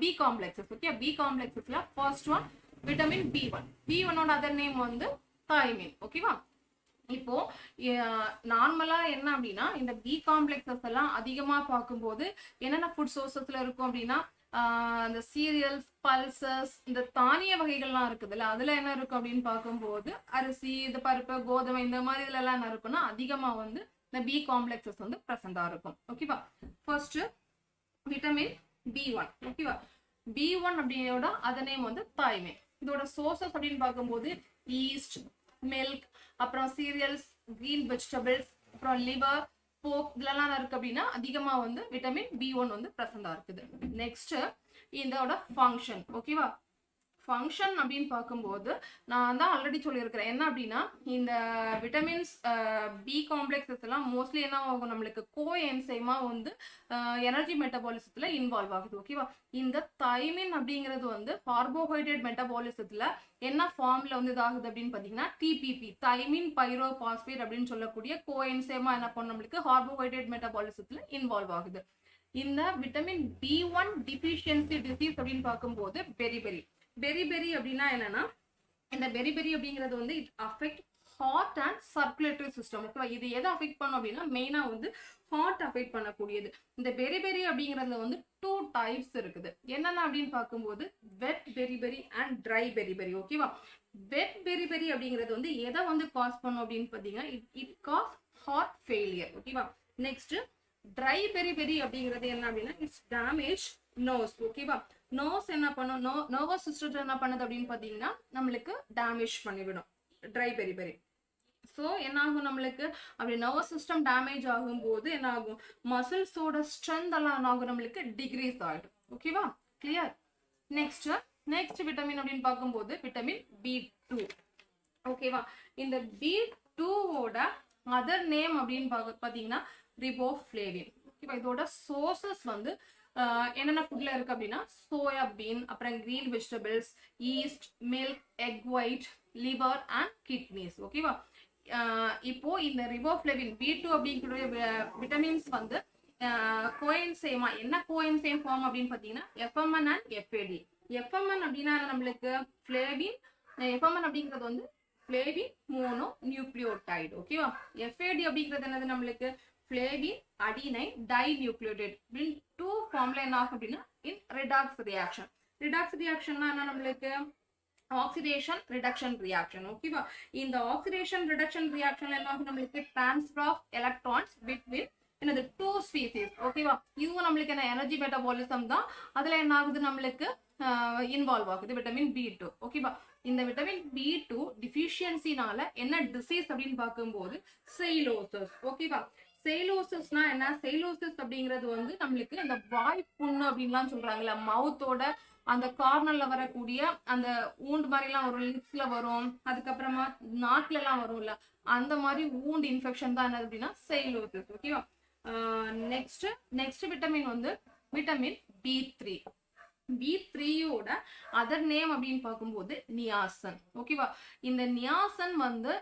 பி காம்ப்ளெக்ஸஸ். ஓகே, பி காம்ப்ளெக்ஸஸ்ல ஃபர்ஸ்ட் ஒன் விட்டமின் B1. B1ஓட அதர் நேம் வந்து தைமின். ஓகேவா? இப்போ நார்மலா என்ன அப்படின்னா இந்த பி காம்ப்ளெக்ஸஸ் எல்லாம் அதிகமா பார்க்கும்போது என்னென்ன ஃபுட் சோர்சஸ்ல இருக்கும் அப்படின்னா இந்த சீரியல்ஸ், பல்சஸ், இந்த தானிய வகைகள்லாம் இருக்குதுல்ல அதுல என்ன இருக்கும் அப்படின்னு பார்க்கும்போது அரிசி, இந்த பருப்பு, கோதுமை இந்த மாதிரி இதுல எல்லாம் என்ன இருக்குன்னா அதிகமா வந்து இந்த பி காம்ப்ளெக்ஸஸ் வந்து பிரசண்டா இருக்கும். ஓகேவா? First vitamin B1. ஓகேவா? B1 அப்படியோட அதர் நேம் வந்து தைமின். இதோட சோர்சஸ் அப்படின்னு பார்க்கும்போது ஈஸ்ட், மில்க், அப்புறம் சீரியல்ஸ், கிரீன் வெஜிடபிள்ஸ், அப்புறம் லிவர், போக் இதெல்லாம் இருக்கு அப்படின்னா அதிகமா வந்து விட்டமின் B1 வந்து பிரசண்டா இருக்குது. நெக்ஸ்ட் இதோட ஃபங்க்ஷன். ஓகேவா? ஃபங்க்ஷன் அப்படின்னு பார்க்கும்போது நான் தான் ஆல்ரெடி சொல்லியிருக்கிறேன் என்ன அப்படின்னா இந்த விட்டமின்ஸ் பி காம்ப்ளெக்ஸஸ் எல்லாம் மோஸ்ட்லி என்ன ஆகும் நம்மளுக்கு கோ என்சைமா வந்து எனர்ஜி மெட்டபாலிசத்துல இன்வால்வ் ஆகுது. ஓகேவா? இந்த தைமின் அப்படிங்கிறது வந்து கார்போஹைட்ரேட் மெட்டபாலிசத்துல என்ன ஃபார்ம்ல வந்து இதாகுது அப்படின்னு பாத்தீங்கன்னா டிபிபி, தைமின் பைரோபாஸ்பேட் அப்படின்னு சொல்லக்கூடிய கோ என்சைமா என்ன பண்ணும் நம்மளுக்கு கார்போஹைட்ரேட் மெட்டபாலிசத்துல இன்வால்வ் ஆகுது. இந்த விட்டமின் B1 டிஃபிஷியன்சி டிசீஸ் அப்படின்னு பார்க்கும்போது பெரிபெரி அப்படின்னா என்னன்னா இந்த பெரிபெரி அப்படிங்கிறது வந்து it affect heart and circulatory system. ஓகேவா? இது எதை அஃபெக்ட் பண்ணும் அப்படின்னா மெயினா வந்து ஹார்ட் அஃபெக்ட் பண்ணக்கூடியது. இந்த பெரிபெரி அப்படிங்கிறதுல வந்து 2 டைப்ஸ் இருக்குது. என்னென்ன அப்படின்னு பார்க்கும்போது வெட் பெரிபெரி அண்ட் ட்ரை பெரிபெரி. ஓகேவா? வெட் பெரிபெரி அப்படிங்கிறது வந்து எதை வந்து காஸ் பண்ணும் அப்படின்னு பார்த்தீங்கன்னா இட் காஸ் ஹார்ட் ஃபெயிலியர். ஓகேவா? நெக்ஸ்ட் ட்ரை பெரிபெரி அப்படிங்கிறது என்ன அப்படின்னா இட்ஸ் டேமேஜ் நோஸ். ஓகேவா? நர்வ்ஸ் என்ன பண்ணும், நர்வஸ் சிஸ்டத்தை என்ன பண்ணுது அப்படின்னு பாத்தீங்கன்னா நம்மளுக்கு டேமேஜ் பண்ணிவிடும், ட்ரை பெரி. ஸோ என்ன ஆகும் நம்மளுக்கு, அப்படி நர்வஸ் சிஸ்டம் டேமேஜ் ஆகும்போது என்ன ஆகும், மசில்ஸோட ஸ்ட்ரென்த் எல்லாம் என்ன ஆகும் நம்மளுக்கு டிக்ரீஸ் ஆகிடும். ஓகேவா, கிளியர். நெக்ஸ்ட் விட்டமின் அப்படின்னு பார்க்கும்போது விட்டமின் B2. ஓகேவா, இந்த B2ஓட அதர் நேம் அப்படின்னு பார்த்தீங்கன்னா ரிபோஃப்ளேவின். ஓகேவா, இதோட சோர்சஸ் வந்து என்னென்ன ஃபுட்ல இருக்கு அப்படின்னா சோயாபீன், அப்புறம் green vegetables, yeast, milk, egg white, liver and kidneys. ஓகேவா, இப்போ இந்த ரிபோஃப்ளேவின் B2 அப்படிங்கிற விட்டமின்ஸ் வந்து கோஎன்சைமா, என்ன கோஎன்சைம் ஃபார்ம் அப்படின்னு பார்த்தீங்கன்னா FMN அண்ட் FAD. FMN அப்படின்னா நம்மளுக்கு ஃப்ளேவின், FMN அப்படிங்கிறது வந்து ஃப்ளேவின் மோனோ நியூக்ளியோடைடு. ஓகேவா, FAD அப்படிங்கிறது என்னது நம்மளுக்கு ஃப்ளேவின் அடினைன் டை நியூக்ளியோடைடு அப்படின்னு 2 ஃபார்ம்ல என்ன ஆகும் அப்படின்னா இன் ரிடாக்ஸ் ரியாக்ஷன். ரிடாக்ஸ் ரியாக்ஷன்னா என்ன நம்மளுக்கு ஆக்சிடேஷன் ரிடக்ஷன் ரியாக்ஷன். ஓகேவா, இந்த ஆக்சிடேஷன் ரிடக்ஷன் ரியாக்ஷன்ல என்ன ஆகும் நம்மளுக்கு டிரான்ஸ்ஃபர் ஆஃப் எலக்ட்ரான்ஸ் பிட்வீன் என்னது 2 ஸ்பீசிஸ். ஓகேவா, இதுவும் நம்மளுக்கு என்ன எனர்ஜி மெட்டபாலிசம் தான். அதுல என்ன ஆகுது நம்மளுக்கு இன்வால்வ் ஆகுது விட்டமின் B2. ஓகேவா, இந்த விட்டமின் B2 டிஃபிஷியன்சினால என்ன டிசீஸ் அப்படின்னு பார்க்கும்போது செயிலோசிஸ். ஓகேவா, செயிலோசிஸ்னா என்ன, செயிலோசிஸ் அப்படிங்கிறது வந்து நம்மளுக்கு அந்த வாய்ப்புண்ணு அப்படின்லாம் சொல்றாங்கல்ல, மவுத்தோட அந்த கார்னர்ல வரக்கூடிய அந்த ஊண்டு மாதிரி எல்லாம் வரும், லிப்ஸ்ல வரும், அதுக்கப்புறமா நாக்குல எல்லாம் வரும்ல, அந்த மாதிரி ஊண்டு இன்ஃபெக்ஷன் தான் என்ன அப்படின்னா செயிலோசிஸ். ஓகேவா, நெக்ஸ்ட் விட்டமின் வந்து விட்டமின் B3. B3யோட அதர் நேம் அப்படின்னு பார்க்கும்போது நியாசன். ஓகேவா, இந்த நியாசன் வந்து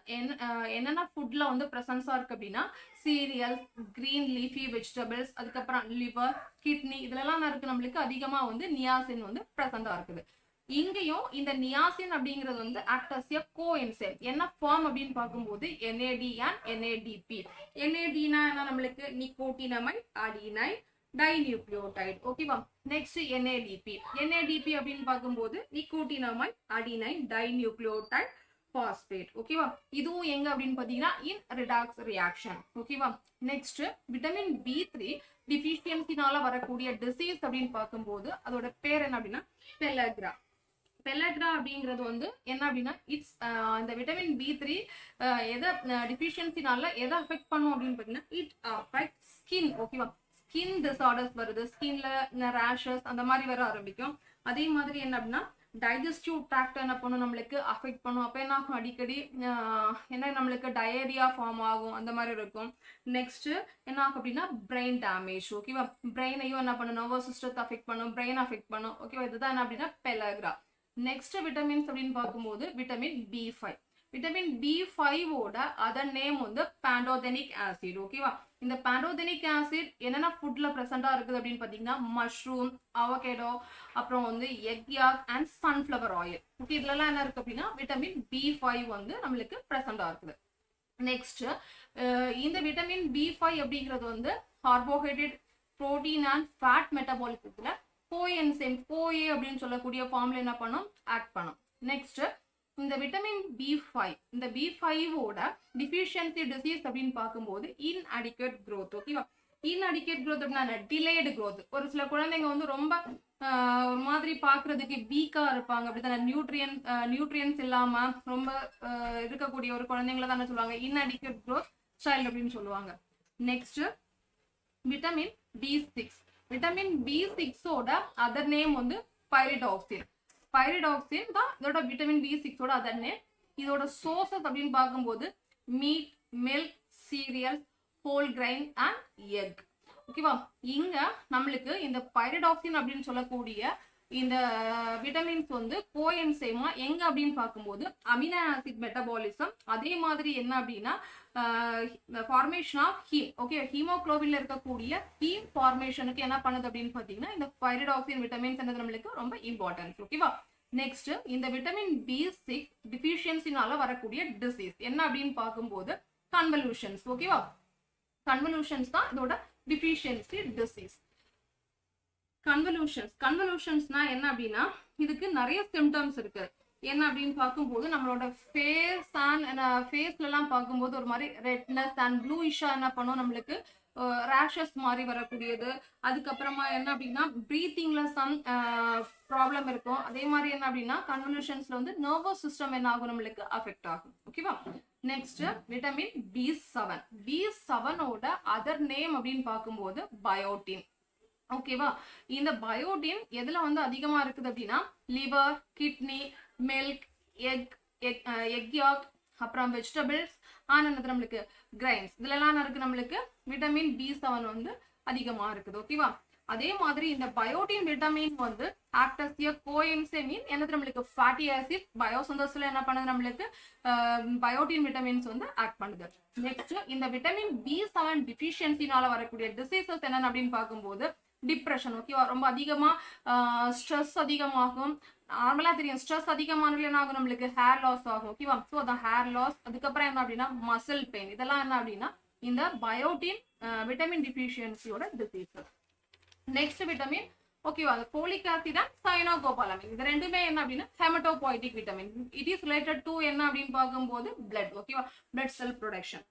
என்னென்ன ஃபுட்ல வந்து பிரசன்ஸா இருக்கு அப்படின்னா சீரியல், கிரீன் லீஃபி வெஜிடபிள்ஸ், அதுக்கப்புறம் லிவர், கிட்னி, இதுலலாம் இருக்கு நம்மளுக்கு அதிகமா வந்து நியாசின் வந்து பிரசண்டா இருக்குது. இங்கேயும் இந்த நியாசின் அப்படிங்கிறது வந்து ஆக்டஸ் எ கோஎன்சைம். என்ன ஃபார்ம் அப்படின்னு பார்க்கும்போது NAD and NADP. NADனா என்ன நம்மளுக்கு நிக்கோட்டினமைட் அடினைன் டைநியூக்ளியோடைடு. ஓகேவா, நெக்ஸ்ட் NADP அப்படின்னு பார்க்கும்போது நிக்கோட்டினமைட் அடினைன் டைநியூக்ளியோடைடு பாஸ்பேட். ஓகேவா, இதுவும் எங்க அப்படின்னு பாத்தீங்கன்னா இன் ரிடாக்ஸ் ரியாக்ஷன். ஓகேவா, நெக்ஸ்ட் விட்டமின் B3 டிஃபிஷியன்சினால வரக்கூடிய டிசீஸ் அப்படின்னு பார்க்கும்போது அதோட பேர் என்ன அப்படின்னா பெல்லக்ரா. பெல்லக்ரா அப்படிங்கிறது வந்து என்ன அப்படின்னா இட்ஸ் இந்த விட்டமின் B3 எதை டிஃபிஷியன்சினால எதை அஃபெக்ட் பண்ணும் அப்படின்னு பார்த்தீங்கன்னா இட் அஃபெக்ட் ஸ்கின். ஓகேவா, ஸ்கின் டிசார்டர்ஸ் வருது, ஸ்கின்ல ரேஷஸ் அந்த மாதிரி வர ஆரம்பிக்கும். அதே மாதிரி என்ன அப்படின்னா டைஜஸ்டிவ் ட்ராக்ட் என்ன பண்ணும் நம்மளுக்கு அஃபெக்ட் பண்ணும். அப்போ என்ன ஆகும் அடிக்கடி என்ன நம்மளுக்கு டயரியா ஃபார்ம் ஆகும், அந்த மாதிரி இருக்கும். நெக்ஸ்ட் என்ன ஆகும் அப்படின்னா பிரெயின் டேமேஜ். ஓகேவா, பிரெயினையும் என்ன பண்ணும், நர்வஸ் சிஸ்டத்தை அஃபெக்ட் பண்ணும், பிரெயின் அஃபெக்ட் பண்ணும். ஓகேவா, இதுதான் என்ன அப்படின்னா பெல்லக்ரா. நெக்ஸ்ட் விட்டமின்ஸ் அப்படின்னு பார்க்கும்போது விட்டமின் B5. விட்டமின் B5ஓட அதர் நேம் வந்து பேண்டோதெனிக் ஆசிட். ஓகேவா, இந்த பேண்டோதெனிக் ஆசிட் என்னென்ன ஃபுட்ல பிரசண்டா இருக்குது அப்படின்னு பார்த்தீங்கன்னா மஷ்ரூம், அவகேடோ, அப்புறம் வந்து egg yak and sunflower oil. Okay, இதுலலாம் என்ன இருக்கு அப்படின்னா விட்டமின் B5 வந்து நம்மளுக்கு பிரசண்டா இருக்குது. நெக்ஸ்ட் இந்த விட்டமின் B5 அப்படிங்கிறது வந்து கார்போஹைட்ரேட், புரோட்டீன் அண்ட் ஃபேட் மெட்டபாலிசத்துல கோஎன்சைம் கோஏ அப்படின்னு சொல்லக்கூடிய ஃபார்ம்ல என்ன பண்ணும் ஆக்ட் பண்ணும். நெக்ஸ்ட் இந்த விட்டமின் B5, இந்த B5ஓட டிஃபிஷியன்சி டிசீஸ் அப்படின்னு பார்க்கும்போது இன்அடிக்வேட் growth. ஓகேவா, இன்அடிக்வேட் growth அப்படின்னா டிலேடு growth. ஒரு சில குழந்தைங்க வந்து ரொம்ப ஒரு மாதிரி பாக்குறதுக்கு வீக்கா இருப்பாங்க, அப்படித்தானே நியூட்ரியன்ஸ் இல்லாம ரொம்ப இருக்கக்கூடிய ஒரு குழந்தைங்கள தானே சொல்லுவாங்க இன்அடிக்வேட் growth சைல்டு அப்படின்னு சொல்லுவாங்க. Next vitamin B6. விட்டமின் B6ஓட அதர் நேம் வந்து பைரிடாக்சின். பைரிடாக்சின் தான் இதோட விட்டமின் B6ஓட அதர் நேம். இதோட சோர்சஸ் அப்படின்னு பார்க்கும்போது meat, milk, cereal, whole grain and egg. ஓகேவா, இங்க நம்மளுக்கு இந்த பைரிடாக்சின் அப்படின்னு சொல்லக்கூடிய இந்த விட்டமின்ஸ் வந்து கோஎன்சைமா எங்க அப்படின்னு பார்க்கும்போது அமினோ ஆசிட் மெட்டபாலிசம், அதே மாதிரி என்ன அப்படின்னா ஃபார்மேஷன் ஆஃப் ஹீம். ஓகே, ஹீமோகுளோபின்ல இருக்கக்கூடிய ஹீம் ஃபார்மேஷனுக்கு என்ன பண்ணுது அப்படின்னு பார்த்தீங்கன்னா இந்த பைரிடாக்சின் விட்டமின்ஸ் என்னது நம்மளுக்கு ரொம்ப இம்பார்ட்டன்ட். ஓகேவா, நெக்ஸ்ட் இந்த விட்டமின் B6 டிஃபிஷியன்சினால வரக்கூடிய டிசீஸ் என்ன அப்படின்னு பார்க்கும்போது கன்வல்யூஷன்ஸ். ஓகேவா, கன்வல்யூஷன்ஸ் தான் இதோட டிஃபிஷியன்சி டிசீஸ். கன்வல்யூஷன்ஸ்னா என்ன அப்படின்னா இதுக்கு நிறைய சிம்டம்ஸ் இருக்கு. என்ன அப்படின்னு பார்க்கும்போது நம்மளோட ஃபேஸ்ல எல்லாம் பார்க்கும்போது ஒரு மாதிரி ரெட்னஸ் அண்ட் ப்ளூயிஷா என்ன பண்ணும் நம்மளுக்கு ரேஷஸ் மாதிரி வரக்கூடியது, அதுக்கப்புறமா என்ன அப்படின்னா பிரீத்திங்ல சம் ப்ராப்ளம் இருக்கும். அதே மாதிரி என்ன அப்படின்னா கன்வல்யூஷன்ஸ்ல வந்து நர்வஸ் சிஸ்டம் என்ன ஆகும் நம்மளுக்கு அஃபெக்ட் ஆகும். ஓகேவா. Next vitamin B7. B7ஓட அதர் நேம் அப்படின்னு பார்க்கும்போது பயோட்டின். ஓகேவா. இந்த பயோட்டின் எதுல வந்து அதிகமா இருக்குது அப்படின்னா லிவர், கிட்னி, மில்க், எக் யாக், அப்புறம் வெஜிடபிள்ஸ், ஆனது நம்மளுக்கு கிரைன்ஸ், இதுல எல்லாம் இருக்கு நம்மளுக்கு விட்டமின் B7 வந்து அதிகமா இருக்குது. ஓகேவா. அதே மாதிரி இந்த பயோட்டின் விட்டமின் வந்து ஆக்ட் அஸ் எ கோஎன்சைம் என்னது நம்மளுக்கு ஃபேட்டி ஆசிட் பயோசிந்தசிஸ்ல என்ன பண்ணுது நம்மளுக்கு பயோட்டின் விட்டமின்ஸ் வந்து ஆக்ட் பண்ணுது. நெக்ஸ்ட் இந்த விட்டமின் B7 டிஃபிஷியன்சினால வரக்கூடிய டிசீசஸ் என்னன்னு அப்படின்னு பார்க்கும்போது டிப்ரெஷன். ஓகேவா. ரொம்ப அதிகமா ஸ்ட்ரெஸ் அதிகமாகும். நார்மலா தெரியும் ஸ்ட்ரெஸ் அதிகமானதுல என்ன ஆகும் நம்மளுக்கு ஹேர் லாஸ் ஆகும். ஓகேவா. ஸோ அந்த ஹேர் லாஸ், அதுக்கப்புறம் என்ன அப்படின்னா மசில் பெயின், இதெல்லாம் என்ன அப்படின்னா இந்த பயோட்டின் விட்டமின் டிஃபிஷியன்சியோட டிசீசஸ். நெக்ஸ்ட் விட்டமின் ஓகேவா, அந்த ஃபோலிக் ஆசிட் அண்ட் சயனோகோபாலமின், இது ரெண்டுமே என்ன அப்படின்னா haematopoietic vitamin. It is related to என்ன அப்படின்னு பார்க்கும்போது பிளட். ஓகேவா. Blood cell production.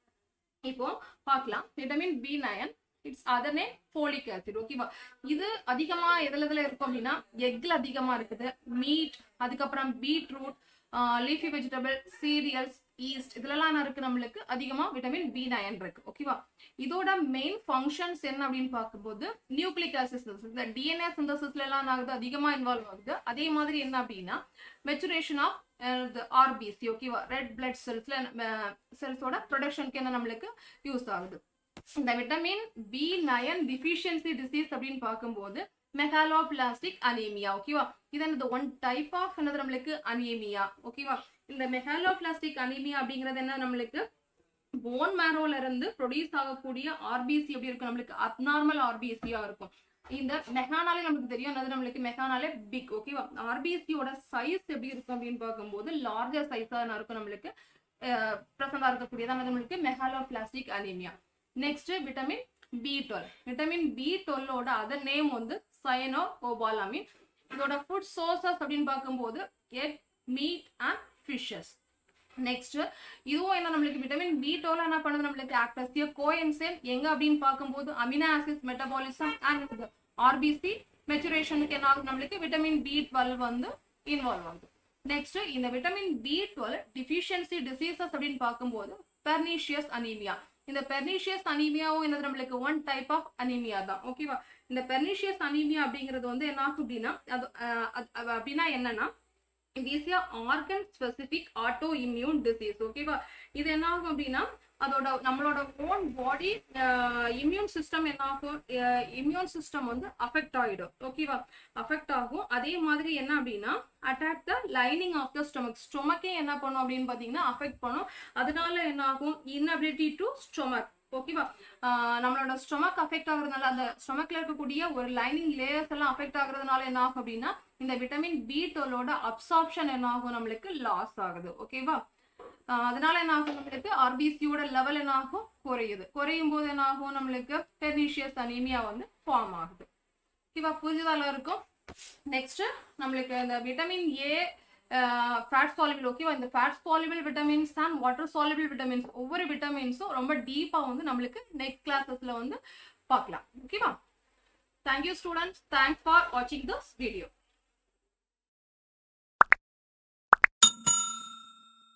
இப்போ பார்க்கலாம் vitamin B9, its other name folic acid. ஓகேவா. இது அதிகமா எதுல இருக்கும் அப்படின்னா எக்ல அதிகமா இருக்குது, மீட், அதுக்கப்புறம் beetroot, leafy vegetable, cereals, yeast, இதுலலாம் இருக்கு நம்மளுக்கு அதிகமா விட்டமின் B9 இருக்கு. ஓகேவா. இதோட மெயின் ஃபங்க்ஷன்ஸ் என்ன அப்படின்னு பார்க்கும்போது நியூக்ளிக் ஆசிட் சிந்தசிஸ், இந்த DNA சிந்தசிஸ்ல எல்லாம் ஆகுது, அதிகமா இன்வால்வ் ஆகுது. அதே மாதிரி என்ன அப்படின்னா மெச்சுரேஷன் ஆஃப் RBC. ஓகேவா. ரெட் பிளட் செல்ஸோட ப்ரொடக்ஷனுக்கு என்ன நம்மளுக்கு யூஸ் ஆகுது. இந்த விட்டமின் B9 டிஃபிஷியன்சி டிசீஸ் அப்படின்னு பார்க்கும்போது மெகாலோபிளாஸ்டிக் அனீமியா. ஓகேவா. இது என்னது ஒன் டைப் ஆஃப் என்னது நம்மளுக்கு அனீமியா. ஓகேவா. இந்த மெகாலோபிளாஸ்டிக் அனீமியா அப்படிங்கிறது என்ன நம்மளுக்கு போன் மேரோல இருந்து ப்ரொடியூஸ் ஆகக்கூடிய RBC எப்படி இருக்கும் நம்மளுக்கு அப்நார்மல் RBCயா இருக்கும். இந்த மெகானாலே நமக்கு தெரியும் என்னது நம்மளுக்கு மெகானாலே பிக். ஓகேவா. RBCயோட சைஸ் எப்படி இருக்கும் அப்படின்னு பார்க்கும்போது லார்ஜர் சைஸா இருக்கும் நம்மளுக்கு பிரசண்டா இருக்கக்கூடியதான் நம்மளுக்கு megaloblastic anaemia. Next vitamin B12. Vitamin B12ஓட அதர் நேம் வந்து சயனோகோபாலமின். இதோட ஃபுட் சோர்சஸ் அப்படின்னு பார்க்கும்போது எக், மீட் அண்ட் ஃபிஷஸ். நெக்ஸ்ட் இதுவும் என்ன நம்மளுக்கு விட்டமின் B12 என்ன பண்ணுது நம்மளுக்கு ஆக்ட் அஸ் எ கோஎன்சைம் எங்க அப்படின்னு பார்க்கும்போது amino acids metabolism and RBC மெச்சுரேஷனுக்கு என்ன ஆகுது நம்மளுக்கு விட்டமின் B12 வந்து இன்வால்வ் ஆகுது. நெக்ஸ்ட் இந்த விட்டமின் B12 டிஃபிஷியன்சி டிசீசஸ் அப்படின்னு பார்க்கும்போது பெர்னிஷியஸ் அனீமியா. இந்த பெர்னிஷியஸ் அனீமியாவும் என்னது நம்மளுக்கு ஒன் டைப் ஆஃப் அனீமியா தான். ஓகேவா. இந்த பெர்னிஷியஸ் அனீமியா அப்படிங்கிறது வந்து என்ன ஆகும் அப்படின்னா அது அப்படின்னா என்னன்னா it is a organ specific autoimmune disease. ஓகேவா. இது என்ன ஆகும் அப்படின்னா அதோட நம்மளோட ஓன் பாடி இம்யூன் சிஸ்டம் என்ன ஆகும், இம்யூன் சிஸ்டம் வந்து அஃபெக்ட் ஆயிடும். ஓகேவா. அஃபெக்ட் ஆகும். அதே மாதிரி என்ன அப்படின்னா attack the lining of the stomach, ஸ்டொமக்கே என்ன பண்ணும் அப்படின்னு பாத்தீங்கன்னா அஃபெக்ட் பண்ணும். அதனால என்ன ஆகும் இன்அபிலிட்டி டு ஸ்டொமக். ஓகேவா. நம்மளோட ஸ்டொமக் அஃபெக்ட் ஆகுறதுனால அந்த ஸ்டொமக்ல இருக்கக்கூடிய ஒரு லைனிங் லேயர்ஸ் எல்லாம் அஃபெக்ட் ஆகுறதுனால என்ன ஆகும் அப்படின்னா இந்த விட்டமின் B12ஓட அப்சார்ப்ஷன் என்ன ஆகும் நம்மளுக்கு லாஸ் ஆகுது. ஓகேவா. அதனால என்ன ஆகும் நம்மளுக்கு RBCயோட லெவல் என்ன ஆகும் குறையுது. குறையும் போது என்ன ஆகும் நம்மளுக்கு பெர்னிஷியஸ் அனீமியா வந்து ஃபார்ம் ஆகுது. ஓகேவா. புரிஞ்சுதால இருக்கும். நெக்ஸ்ட் நம்மளுக்கு இந்த விட்டமின் A ஃபேட் சாலிபிள். ஓகேவா. இந்த fat soluble vitamins and water soluble vitamins ஒவ்வொரு விட்டமின்ஸும் ரொம்ப டீப்பா வந்து நம்மளுக்கு நெக்ஸ்ட் கிளாஸஸ்ல வந்து பார்க்கலாம். ஓகேவா. Thank you students. தேங்க்ஸ் ஃபார் வாட்சிங் திஸ் வீடியோ.